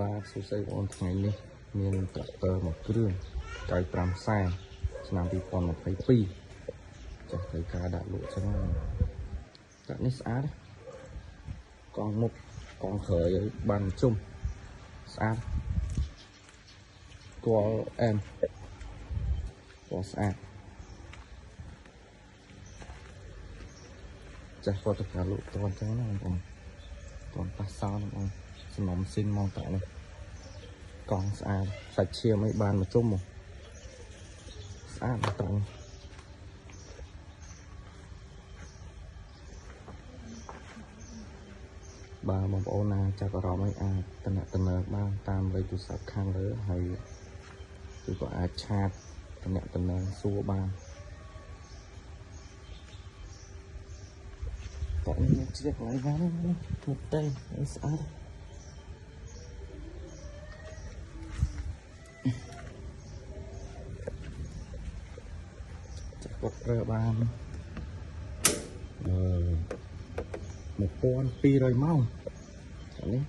បាទសួស្តីបងប្អូនថ្ងៃនេះមានត្រាក់ទ័រមួយគ្រឿង95សាឆ្នាំ2022ចាស់ត្រូវការដាក់លក់ចឹងតាក់នេះស្អាតកង់មុខកង់ក្រោយបានជុំស្អាតគល់អែមពណ៌ស្អាតចាស់គាត់ត្រូវការលក់តន់ចឹងណាបងប្អូនតន់ប៉ះសោបងប្អូនសំណុំស៊ីនមកតាក់នេះកង់ស្អាតសាច់ឈាមអីបានមកជុំមកស្អាតត្រង់បាទបងប្អូនណាចាប់អារម្មណ៍អីអាចតំណបានតាមលេខទូរស័ព្ទខាងលើហើយឬក៏អាចឆាតតំណសួរបានតោះនេះជ្រាបហើយបានទៅទៅស្អាតគាត់ប្រើបាន1200ម៉ោងនេះ